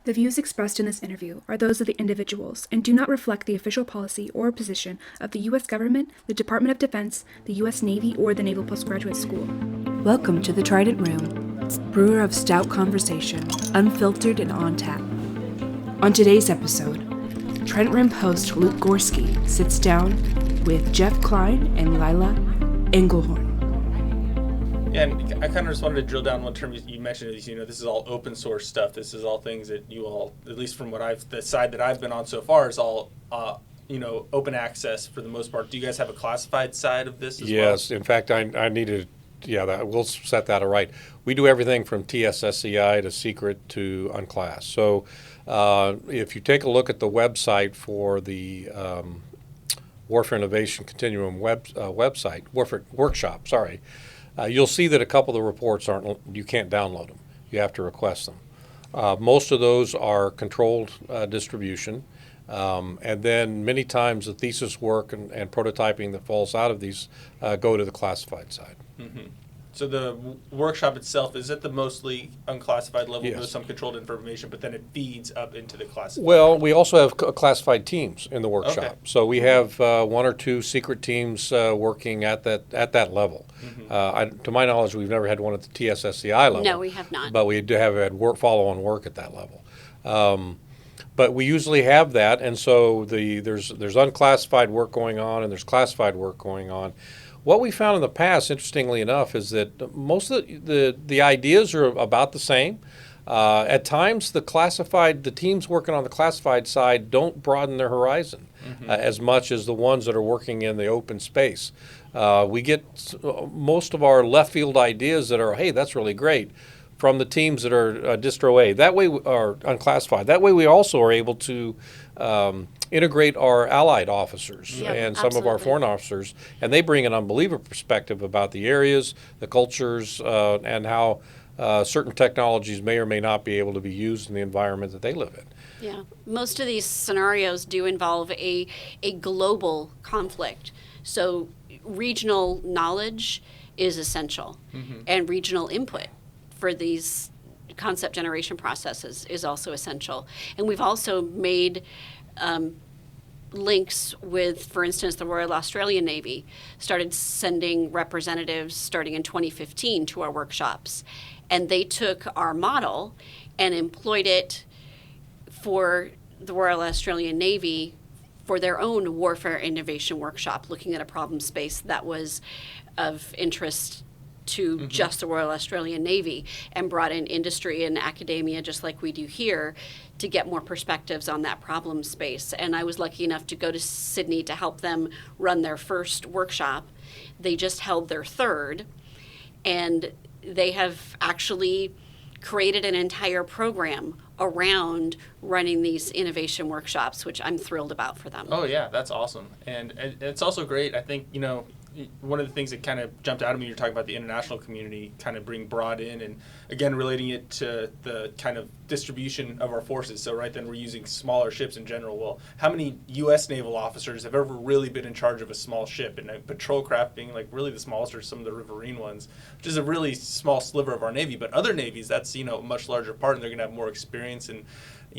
The views expressed in this interview are those of the individuals and do not reflect the official policy or position of the U.S. government, the Department of Defense, the U.S. Navy, or the Naval Postgraduate School. Welcome to the Trident Room, brewer of stout conversation, unfiltered and on tap. On today's episode, Trident Room host Luke Goorsky sits down with Jeff Kline and Lyla Englehorn. Yeah, and I kind of just wanted to drill down one term you mentioned. Is, this is all open source stuff. This is all things that you all, at least from what the side that I've been on so far, is all open access for the most part. Do you guys have a classified side of this as well? Yes, in fact, I needed. We'll set that right. We do everything from TSSCI to secret to unclassed. So if you take a look at the website for the Warfare Innovation Continuum website, Warfare Workshop, you'll see that a couple of the reports you can't download them. You have to request them. Most of those are controlled distribution. And then many times the thesis work and prototyping that falls out of these go to the classified side. Mm-hmm. So the workshop itself, is at the mostly unclassified level? Yes. There's some controlled information, but then it feeds up into the classified. Well, we also have classified teams in the workshop. Okay. So we have one or two secret teams working at that level. Mm-hmm. To my knowledge, we've never had one at the TSSCI level. No, we have not. But we have had follow-on work at that level. But we usually have that, and so there's unclassified work going on and there's classified work going on. What we found in the past, interestingly enough, is that most of the ideas are about the same. At times, the teams working on the classified side don't broaden their horizon as much as the ones that are working in the open space. We get most of our left field ideas that are, hey, that's really great, from the teams that are distro A. That way, are unclassified. That way, we also are able to integrate our allied officers and some of our foreign officers, and they bring an unbelievable perspective about the areas, the cultures, and how certain technologies may or may not be able to be used in the environment that they live in. Yeah, most of these scenarios do involve a global conflict, so regional knowledge is essential, and regional input for these concept generation processes is also essential. And we've also made links with, for instance, the Royal Australian Navy started sending representatives starting in 2015 to our workshops. And they took our model and employed it for the Royal Australian Navy for their own warfare innovation workshop, looking at a problem space that was of interest to just the Royal Australian Navy, and brought in industry and academia, just like we do here, to get more perspectives on that problem space. And I was lucky enough to go to Sydney to help them run their first workshop. They just held their third, and they have actually created an entire program around running these innovation workshops, which I'm thrilled about for them. Oh yeah, that's awesome. And it's also great, I think, one of the things that kind of jumped out at me, you're talking about the international community kind of being brought in, and again, relating it to the kind of distribution of our forces. So right then we're using smaller ships in general. Well, how many U.S. naval officers have ever really been in charge of a small ship? And a patrol craft being like really the smallest, or some of the riverine ones, which is a really small sliver of our Navy. But other navies, that's, a much larger part, and they're going to have more experience. And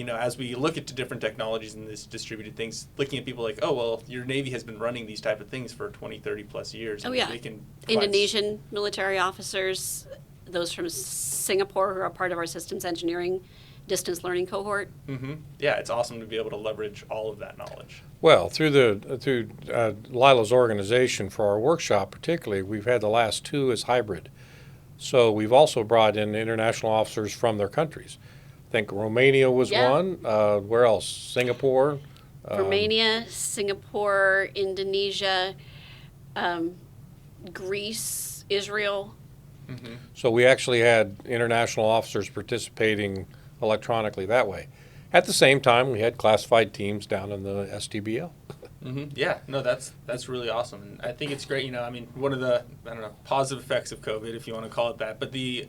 as we look at different technologies and this distributed things, looking at people like, oh, well, your Navy has been running these type of things for 20, 30 plus years. Oh, yeah. They can Indonesian military officers, those from Singapore who are part of our systems engineering distance learning cohort. Mm-hmm. Yeah, it's awesome to be able to leverage all of that knowledge. Well, through Lila's organization for our workshop particularly, we've had the last two as hybrid. So we've also brought in international officers from their countries. I think Romania was one. Where else? Singapore. Romania, Singapore, Indonesia, Greece, Israel. Mm-hmm. So we actually had international officers participating electronically that way. At the same time, we had classified teams down in the STBL. Mm-hmm. Yeah, no, that's really awesome. And I think it's great, one of the, positive effects of COVID, if you want to call it that, but the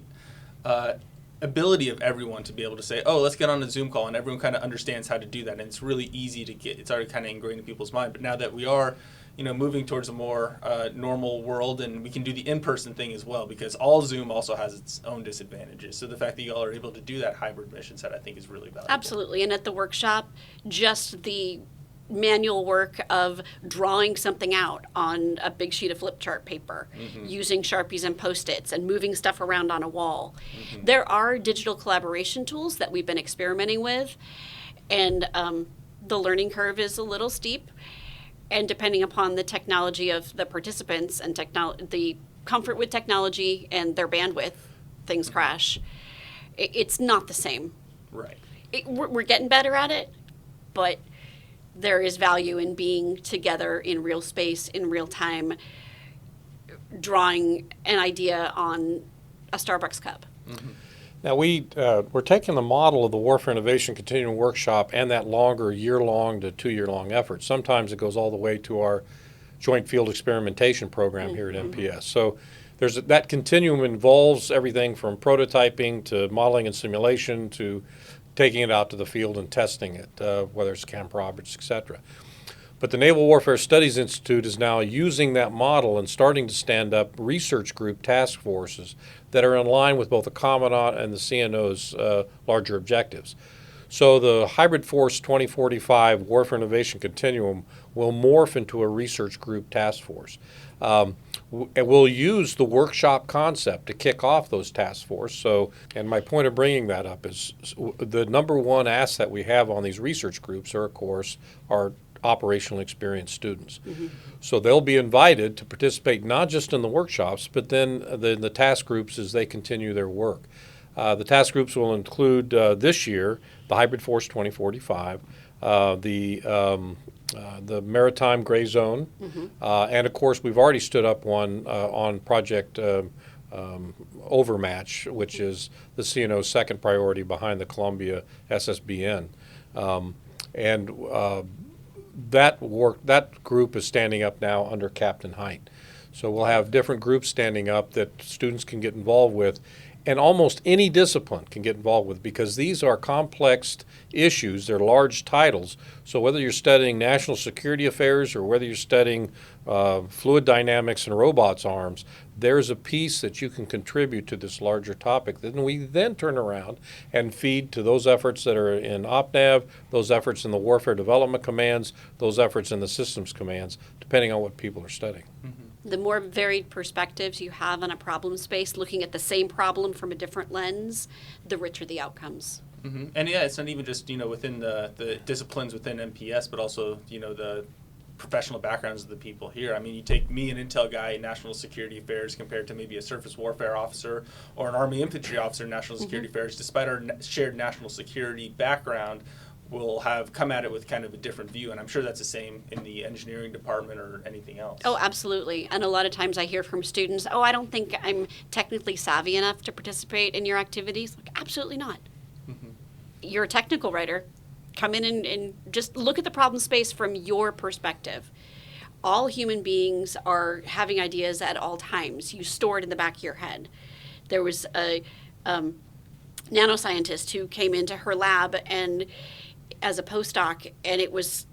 ability of everyone to be able to say, oh, let's get on a Zoom call, and everyone kind of understands how to do that. And it's really easy to get, it's already kind of ingrained in people's mind. But now that we are, moving towards a more normal world, and we can do the in-person thing as well, because all Zoom also has its own disadvantages. So the fact that you all are able to do that hybrid mission set, I think, is really valuable. Absolutely. And at the workshop, just the manual work of drawing something out on a big sheet of flip chart paper, using Sharpies and Post-its, and moving stuff around on a wall. There are digital collaboration tools that we've been experimenting with, and the learning curve is a little steep. And depending upon the technology of the participants and the comfort with technology and their bandwidth, things crash. It's not the same. Right. We're getting better at it, but there is value in being together in real space, in real time, drawing an idea on a Starbucks cup. Now, we're taking the model of the Warfare Innovation Continuing Workshop and that longer year-long to 2-year-long effort. Sometimes it goes all the way to our Joint Field Experimentation program here at MPS. So that continuum involves everything from prototyping to modeling and simulation to taking it out to the field and testing it, whether it's Camp Roberts, et cetera. But the Naval Warfare Studies Institute is now using that model and starting to stand up research group task forces that are in line with both the Commandant and the CNO's larger objectives. So the Hybrid Force 2045 Warfare Innovation Continuum will morph into a research group task force. We'll use the workshop concept to kick off those task forces. So, and my point of bringing that up is the number one asset we have on these research groups are, of course, our operationally experienced students. So they'll be invited to participate not just in the workshops, but then the task groups as they continue their work. The task groups will include this year the Hybrid Force 2045, the Maritime Gray Zone, and of course we've already stood up one on Project Overmatch, which is the CNO's second priority behind the Columbia SSBN. That group is standing up now under Captain Height. So we'll have different groups standing up that students can get involved with, and almost any discipline can get involved with, because these are complex issues. They're large titles. So whether you're studying national security affairs or whether you're studying fluid dynamics and robots' arms, there's a piece that you can contribute to this larger topic. Then we turn around and feed to those efforts that are in OPNAV, those efforts in the Warfare Development Commands, those efforts in the Systems Commands, depending on what people are studying. The more varied perspectives you have on a problem space, looking at the same problem from a different lens, the richer the outcomes. And yeah, it's not even just, within the disciplines within MPS, but also, the professional backgrounds of the people here. I mean, you take me, an intel guy in national security affairs, compared to maybe a surface warfare officer or an Army infantry officer in national security affairs, despite our shared national security background, will have come at it with kind of a different view. And I'm sure that's the same in the engineering department or anything else. Oh, absolutely. And a lot of times I hear from students, I don't think I'm technically savvy enough to participate in your activities. Like, absolutely not. You're a technical writer. Come in and just look at the problem space from your perspective. All human beings are having ideas at all times. You store it in the back of your head. There was a nanoscientist who came into her lab and as a postdoc, and it was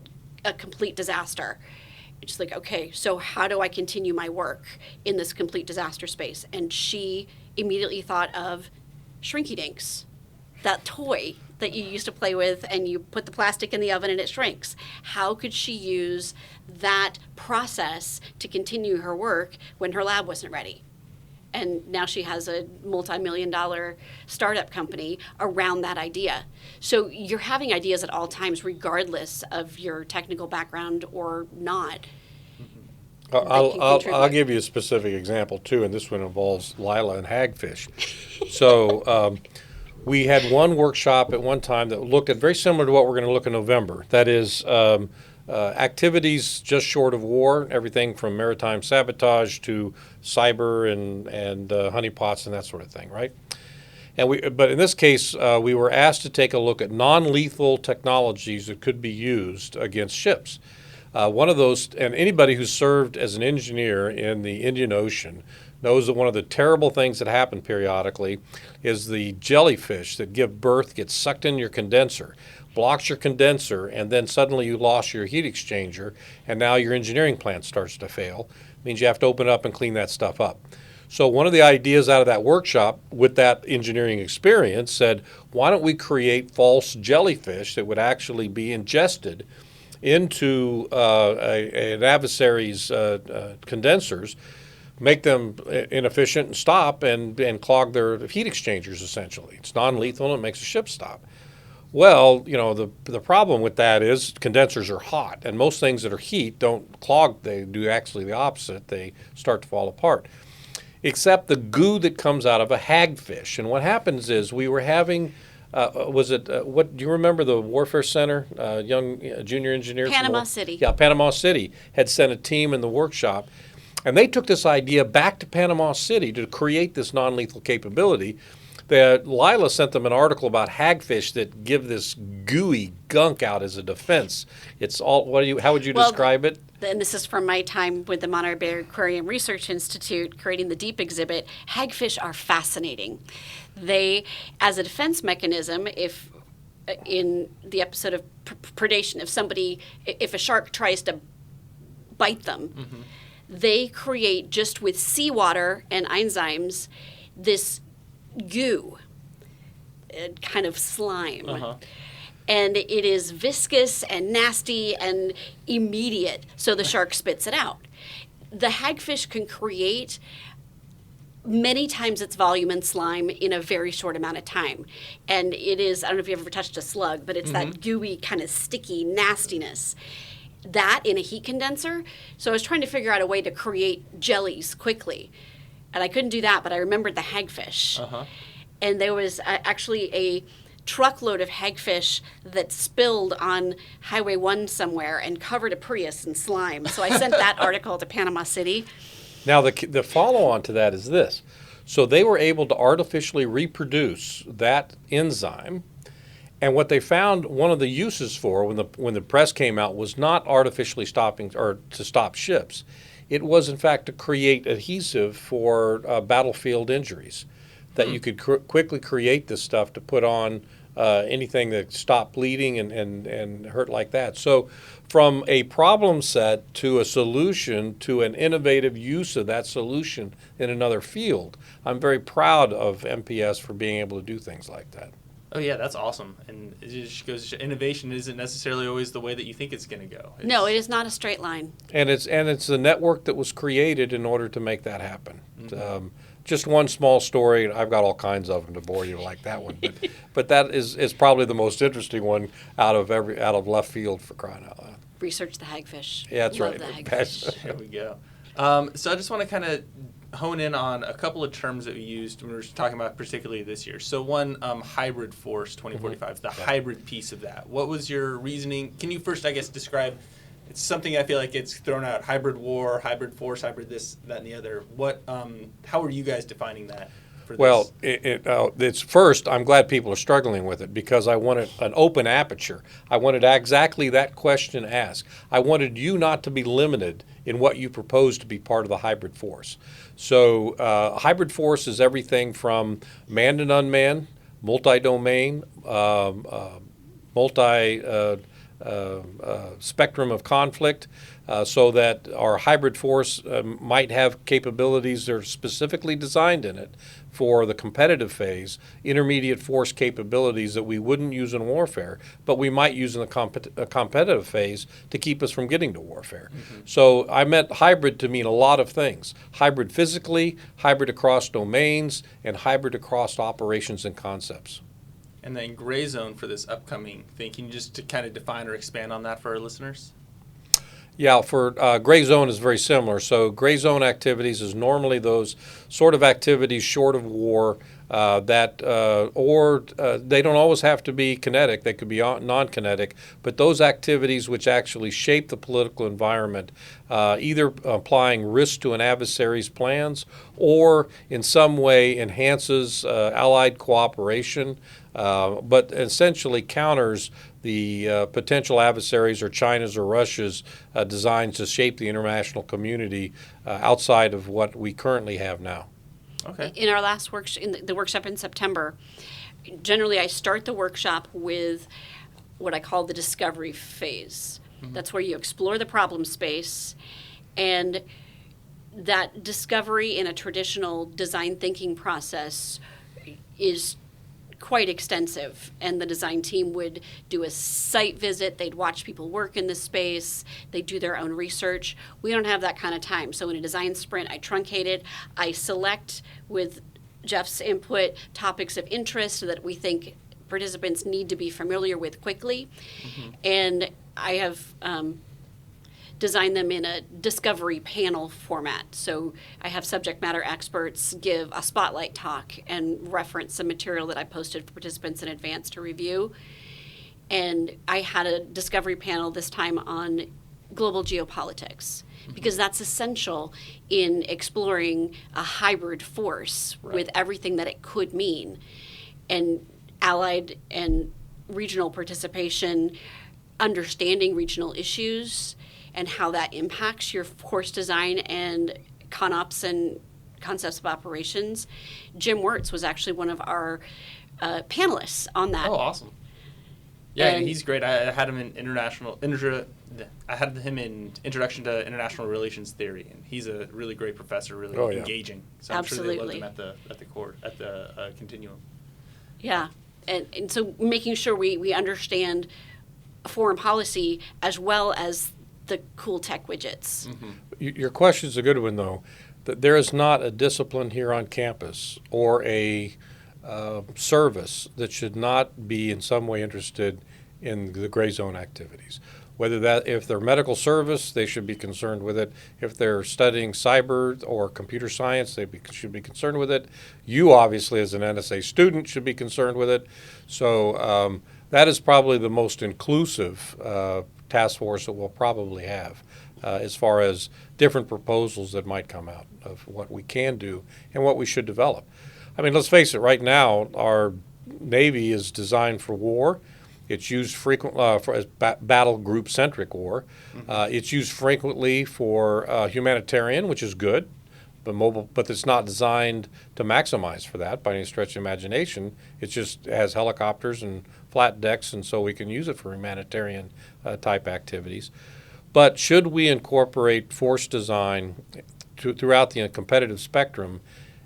a complete disaster. It's like, okay, so how do I continue my work in this complete disaster space? And she immediately thought of Shrinky Dinks, that toy that you used to play with, and you put the plastic in the oven and it shrinks. How could she use that process to continue her work when her lab wasn't ready? And now she has a multi-million-dollar startup company around that idea. So you're having ideas at all times, regardless of your technical background or not. I'll give you a specific example, too, and this one involves Lyla and hagfish. So we had one workshop at one time that looked at very similar to what we're going to look in November. That is activities just short of war, everything from maritime sabotage to cyber and honeypots and that sort of thing, right? But in this case, we were asked to take a look at non-lethal technologies that could be used against ships. One of those, and anybody who served as an engineer in the Indian Ocean knows that one of the terrible things that happen periodically is the jellyfish that give birth gets sucked in your condenser, blocks your condenser, and then suddenly you lost your heat exchanger, and now your engineering plant starts to fail. It means you have to open up and clean that stuff up. So one of the ideas out of that workshop with that engineering experience said, why don't we create false jellyfish that would actually be ingested into an adversary's condensers, make them inefficient and stop and clog their heat exchangers, essentially. It's non-lethal and it makes a ship stop. Well, the problem with that is condensers are hot, and most things that are heat don't clog. They do actually the opposite. They start to fall apart, except the goo that comes out of a hagfish. And what happens is we were having, what do you remember the Warfare Center, young junior engineers? Panama City. Yeah, Panama City had sent a team in the workshop, and they took this idea back to Panama City to create this non-lethal capability. Lyla sent them an article about hagfish that give this gooey gunk out as a defense. It's all. How would you describe it? And this is from my time with the Monterey Bay Aquarium Research Institute creating the DEEP exhibit. Hagfish are fascinating. They, as a defense mechanism, if in the episode of predation, if a shark tries to bite them, they create, just with seawater and enzymes, this goo, kind of slime. And it is viscous and nasty and immediate, so the shark spits it out. The hagfish can create many times its volume in slime in a very short amount of time. And it is, I don't know if you've ever touched a slug, but it's that gooey, kind of sticky nastiness. That in a heat condenser. So I was trying to figure out a way to create jellies quickly. And I couldn't do that, but I remembered the hagfish. And there was actually a truckload of hagfish that spilled on Highway 1 somewhere and covered a Prius in slime. So I sent that article to Panama City. Now, the follow-on to that is this. So they were able to artificially reproduce that enzyme, and what they found one of the uses for when the press came out was not artificially stopping or to stop ships. It was, in fact, to create adhesive for battlefield injuries, that you could quickly create this stuff to put on anything that stopped bleeding and hurt like that. So from a problem set to a solution to an innovative use of that solution in another field, I'm very proud of MPS for being able to do things like that. Oh yeah, that's awesome. And it just goes to innovation isn't necessarily always the way that you think it's going to go. No, it is not a straight line. And it's the network that was created in order to make that happen. Just one small story. I've got all kinds of them to bore you like that one, but that is probably the most interesting one out of left field, for crying out loud. Research the hagfish. Yeah, that's Love right. the hagfish. There we go. So I just want to kind of hone in on a couple of terms that we used when we were talking about particularly this year. So one, hybrid force 2045, the hybrid piece of that. What was your reasoning? Can you first, I guess, describe? It's something I feel like gets thrown out: hybrid war, hybrid force, hybrid this, that, and the other. What? How are you guys defining that? For this? Well, it's first, I'm glad people are struggling with it because I wanted an open aperture. I wanted exactly that question asked. I wanted you not to be limited in what you propose to be part of the hybrid force. So hybrid force is everything from manned and unmanned, multi-domain, spectrum of conflict, so that our hybrid force might have capabilities that are specifically designed in it for the competitive phase, intermediate force capabilities that we wouldn't use in warfare, but we might use in the competitive phase to keep us from getting to warfare. So I meant hybrid to mean a lot of things. Hybrid physically, hybrid across domains, and hybrid across operations and concepts. And then gray zone for this upcoming thing. Can you just to kind of define or expand on that for our listeners? Yeah, for gray zone is very similar. So gray zone activities is normally those sort of activities short of war they don't always have to be kinetic. They could be non-kinetic. But those activities which actually shape the political environment, either applying risk to an adversary's plans or in some way enhances Allied cooperation, but essentially counters the potential adversaries or China's or Russia's designs to shape the international community outside of what we currently have now. Okay. In our last the workshop in September, generally I start the workshop with what I call the discovery phase. Mm-hmm. That's where you explore the problem space, and that discovery in a traditional design thinking process is quite extensive, and the design team would do a site visit, they'd watch people work in the space, they'd do their own research. We don't have that kind of time. So in a design sprint, I truncate it, I select with Jeff's input topics of interest that we think participants need to be familiar with quickly. Mm-hmm. And I have design them in a discovery panel format. So I have subject matter experts give a spotlight talk and reference some material that I posted for participants in advance to review. And I had a discovery panel this time on global geopolitics, because that's essential in exploring a hybrid force with everything that it could mean. And allied and regional participation, understanding regional issues, and how that impacts your force design and ConOps and concepts of operations. Jim Wirtz was actually one of our panelists on that. Oh, awesome. Yeah, and he's great. I had him in Introduction to International Relations Theory, and he's a really great professor, really engaging. So I'm sure they loved him at the continuum. Yeah, and so making sure we understand foreign policy as well as the cool tech widgets. Mm-hmm. Your question's a good one, though. That there is not a discipline here on campus or a service that should not be in some way interested in the gray zone activities. If they're medical service, they should be concerned with it. If they're studying cyber or computer science, they should be concerned with it. You, obviously, as an NSA student, should be concerned with it. So that is probably the most inclusive task force that we'll probably have as far as different proposals that might come out of what we can do and what we should develop. I mean, let's face it, right now our Navy is designed for war. It's used frequently as battle group centric war. Mm-hmm. It's used frequently for humanitarian, which is good, but it's not designed to maximize for that by any stretch of imagination. It just has helicopters and flat decks, and so we can use it for humanitarian type activities. But should we incorporate force design throughout the competitive spectrum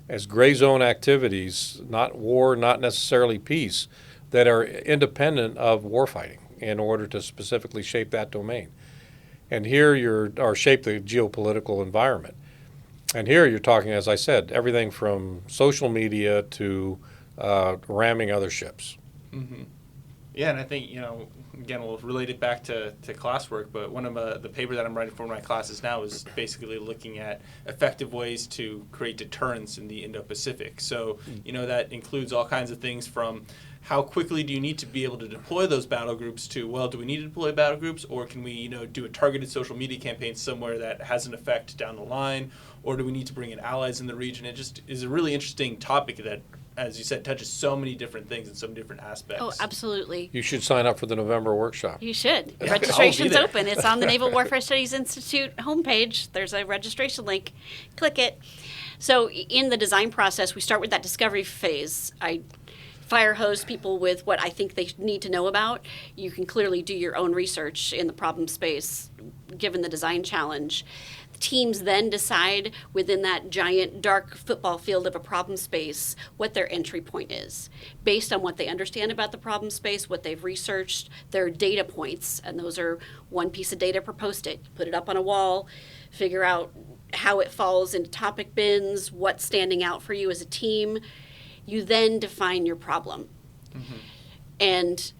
as gray zone activities, not war, not necessarily peace, that are independent of warfighting in order to specifically shape that domain? And here or shape the geopolitical environment. And here you're talking, as I said, everything from social media to ramming other ships. Mm-hmm. Yeah, and I think, again, we'll relate it back to classwork, but one of the paper that I'm writing for my classes now is basically looking at effective ways to create deterrence in the Indo-Pacific. So, that includes all kinds of things from how quickly do you need to be able to deploy those battle groups to, well, do we need to deploy battle groups, or can we, do a targeted social media campaign somewhere that has an effect down the line, or do we need to bring in allies in the region? It just is a really interesting topic that, as you said, touches so many different things and so many different aspects. Oh, absolutely. You should sign up for the November workshop. You should. Yeah, Registration's open. It's on the Naval Warfare Studies Institute homepage. There's a registration link. Click it. So in the design process, we start with that discovery phase. I fire hose people with what I think they need to know about. You can clearly do your own research in the problem space, given the design challenge. Teams then decide within that giant dark football field of a problem space what their entry point is, based on what they understand about the problem space, what they've researched, their data points, and those are one piece of data per post-it. Put it up on a wall, figure out how it falls into topic bins, what's standing out for you as a team. You then define your problem. Mm-hmm. And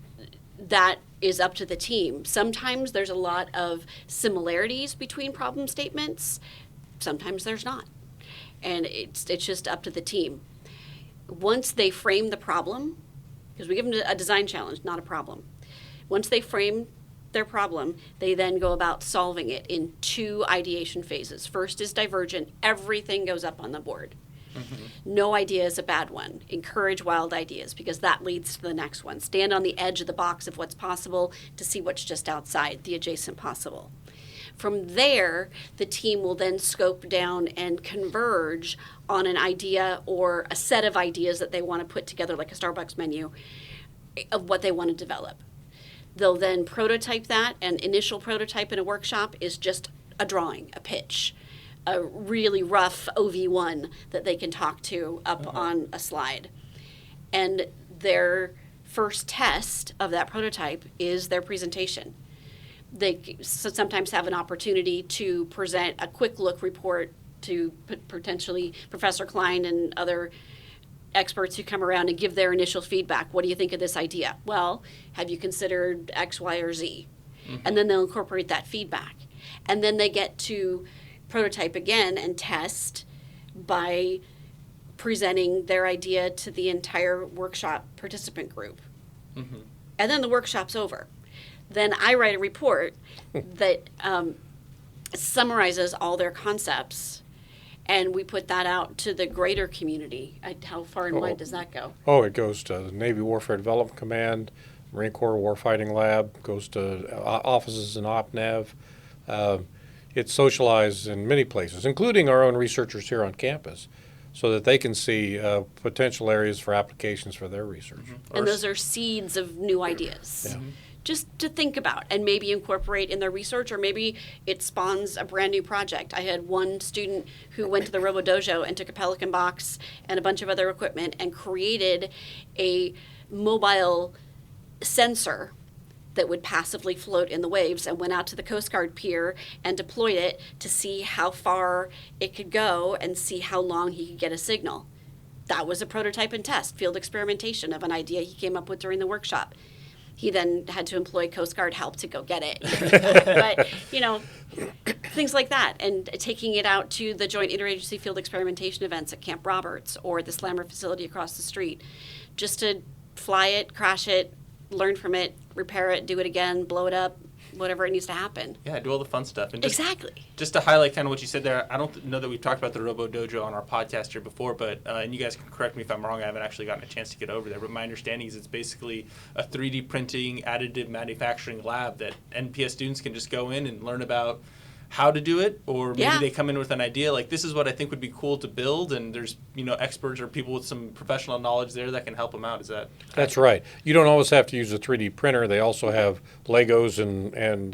that is up to the team. Sometimes there's a lot of similarities between problem statements. Sometimes there's not. And it's just up to the team. Once they frame the problem, because we give them a design challenge, not a problem. Once they frame their problem, they then go about solving it in 2 ideation phases. First is divergent. Everything goes up on the board. No idea is a bad one. Encourage wild ideas because that leads to the next one. Stand on the edge of the box of what's possible to see what's just outside, the adjacent possible. From there, the team will then scope down and converge on an idea or a set of ideas that they want to put together, like a Starbucks menu, of what they want to develop. They'll then prototype that, and initial prototype in a workshop is just a drawing, a pitch, a really rough OV1 that they can talk to up on a slide. And their first test of that prototype is their presentation. They sometimes have an opportunity to present a quick look report to potentially Professor Kline and other experts who come around and give their initial feedback. What do you think of this idea? Well, have you considered X, Y, or Z? And then they'll incorporate that feedback. And then they get to prototype again and test by presenting their idea to the entire workshop participant group. And then the workshop's over. Then I write a report that summarizes all their concepts, and we put that out to the greater community. How far and wide does that go? Oh, it goes to the Navy Warfare Development Command, Marine Corps Warfighting Lab, goes to offices in OpNav. It's socialized in many places, including our own researchers here on campus, so that they can see potential areas for applications for their research. And those are seeds of new ideas. Yeah. Just to think about and maybe incorporate in their research, or maybe it spawns a brand new project. I had one student who went to the Robo Dojo and took a Pelican box and a bunch of other equipment and created a mobile sensor that would passively float in the waves, and went out to the Coast Guard pier and deployed it to see how far it could go and see how long he could get a signal. That was a prototype and test, field experimentation of an idea he came up with during the workshop. He then had to employ Coast Guard help to go get it. But, things like that. And taking it out to the Joint Interagency Field Experimentation events at Camp Roberts or the Slammer facility across the street, just to fly it, crash it, learn from it, repair it, do it again, blow it up, whatever it needs to happen. Yeah, do all the fun stuff. And Exactly. Just to highlight kind of what you said there, I don't know that we've talked about the Robo Dojo on our podcast here before, but and you guys can correct me if I'm wrong, I haven't actually gotten a chance to get over there, but my understanding is it's basically a 3D printing additive manufacturing lab that NPS students can just go in and learn about how to do it, or maybe they come in with an idea like, this is what I think would be cool to build, and there's experts or people with some professional knowledge there that can help them out. Is that correct? That's right. You don't always have to use a 3D printer. They also have Legos and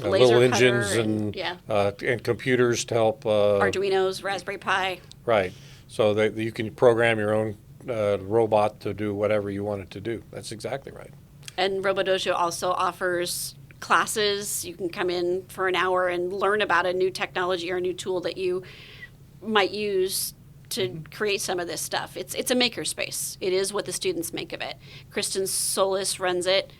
little engines and computers to help. Arduinos, Raspberry Pi. Right. So that you can program your own robot to do whatever you want it to do. That's exactly right. And RoboDojo also offers classes. You can come in for an hour and learn about a new technology or a new tool that you might use to create some of this stuff. It's a makerspace. It is what the students make of it. Kristen Solis runs it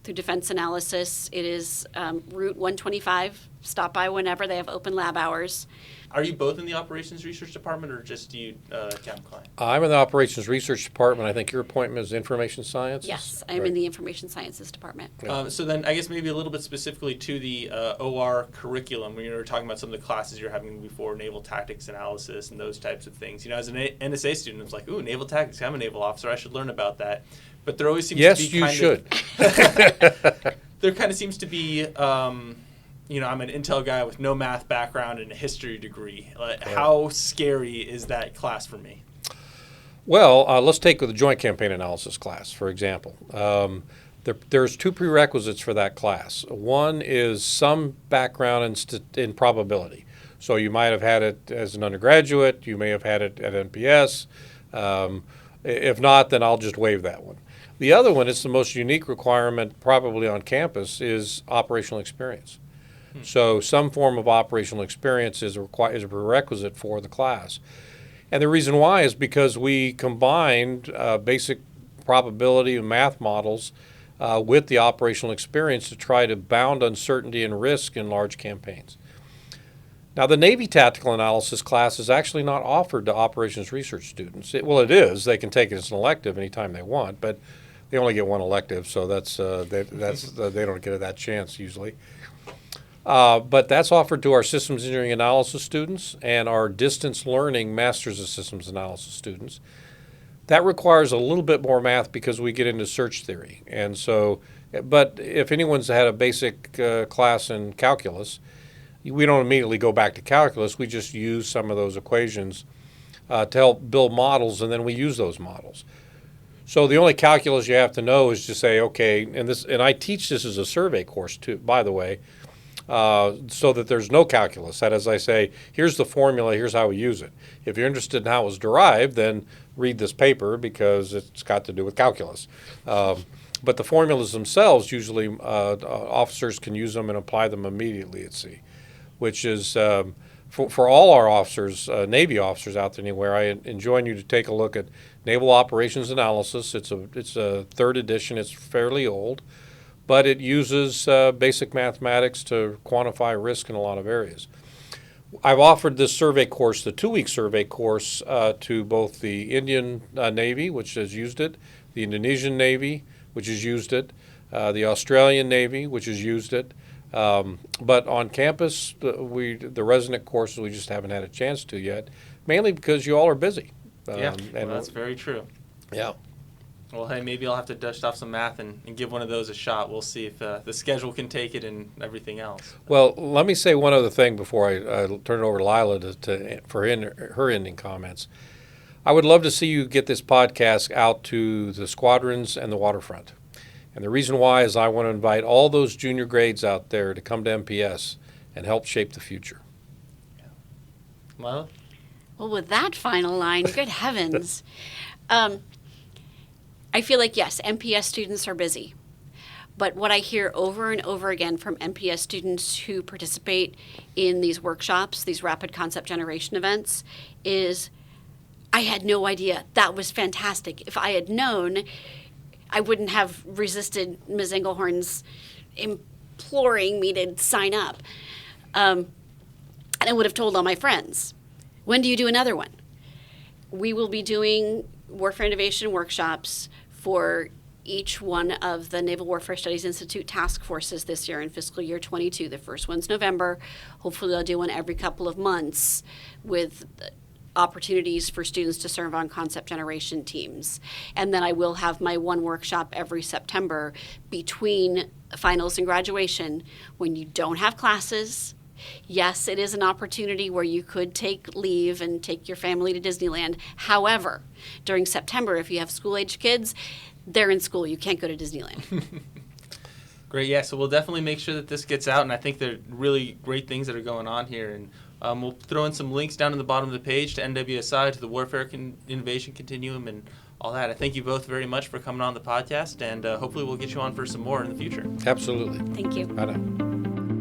through Defense Analysis. It is Route 125. Stop by whenever. They have open lab hours. Are you both in the Operations Research Department, or just you, Captain Kline? I'm in the Operations Research Department. I think your appointment is Information Sciences? Yes, I'm in the Information Sciences Department. So then I guess maybe a little bit specifically to the OR curriculum, when you were talking about some of the classes you're having before, naval tactics analysis and those types of things. As an NSA student, I was like, ooh, naval tactics, I'm a naval officer, I should learn about that. But there always seems to be Yes, you should. There kind of seems to be... I'm an Intel guy with no math background and a history degree. How scary is that class for me? Well, let's take the Joint Campaign Analysis class, for example. There's two prerequisites for that class. One is some background in probability. So you might have had it as an undergraduate. You may have had it at NPS. If not, then I'll just waive that one. The other one, it's the most unique requirement probably on campus, is operational experience. So some form of operational experience is a prerequisite for the class. And the reason why is because we combined basic probability and math models with the operational experience to try to bound uncertainty and risk in large campaigns. Now, the Navy Tactical Analysis class is actually not offered to operations research students. It is. They can take it as an elective anytime they want, but they only get one elective, so they don't get that chance usually. But that's offered to our systems engineering analysis students and our distance learning masters of systems analysis students. That requires a little bit more math because we get into search theory. And so, but if anyone's had a basic class in calculus, we don't immediately go back to calculus. We just use some of those equations to help build models, and then we use those models. So the only calculus you have to know is to say, okay, and I teach this as a survey course too, by the way, so that there's no calculus. That is, I say, here's the formula, here's how we use it. If you're interested in how it was derived, then read this paper because it's got to do with calculus. But the formulas themselves, usually officers can use them and apply them immediately at sea, which is, for all our officers, Navy officers out there anywhere, I enjoin you to take a look at Naval Operations Analysis. It's a third edition. It's fairly old, but it uses basic mathematics to quantify risk in a lot of areas. I've offered this survey course, the 2-week survey course, to both the Indian Navy, which has used it, the Indonesian Navy, which has used it, the Australian Navy, which has used it. But on campus, the resident courses, we just haven't had a chance to yet, mainly because you all are busy. And that's very true. Yeah. Well, hey, maybe I'll have to dust off some math and give one of those a shot. We'll see if the schedule can take it and everything else. Well, let me say one other thing before I turn it over to Lyla for her ending comments. I would love to see you get this podcast out to the squadrons and the waterfront. And the reason why is I want to invite all those junior grades out there to come to MPS and help shape the future. Lyla? Well, with that final line, good heavens. I feel like, yes, MPS students are busy. But what I hear over and over again from MPS students who participate in these workshops, these rapid concept generation events, is, I had no idea. That was fantastic. If I had known, I wouldn't have resisted Ms. Englehorn's imploring me to sign up. And I would have told all my friends. When do you do another one? We will be doing Warfare Innovation workshops for each one of the Naval Warfare Studies Institute task forces this year in fiscal year 22. The first one's November. Hopefully they'll do one every couple of months with opportunities for students to serve on concept generation teams. And then I will have my one workshop every September between finals and graduation when you don't have classes. Yes, it is an opportunity where you could take leave and take your family to Disneyland. However, during September, if you have school-age kids, they're in school. You can't go to Disneyland. Great, yeah, so we'll definitely make sure that this gets out, and I think there are really great things that are going on here. And we'll throw in some links down in the bottom of the page to NWSI, to the Warfare Innovation Continuum, and all that. I thank you both very much for coming on the podcast, and hopefully we'll get you on for some more in the future. Absolutely. Thank you. Bye now.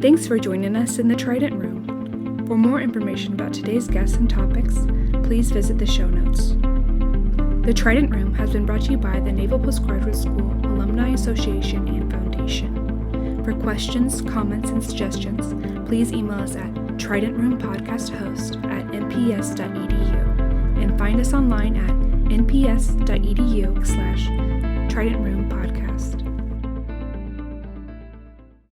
Thanks for joining us in the Trident Room. For more information about today's guests and topics, please visit the show notes. The Trident Room has been brought to you by the Naval Postgraduate School Alumni Association and Foundation. For questions, comments, and suggestions, please email us at tridentroompodcasthost@nps.edu and find us online at nps.edu/Trident Room Podcast.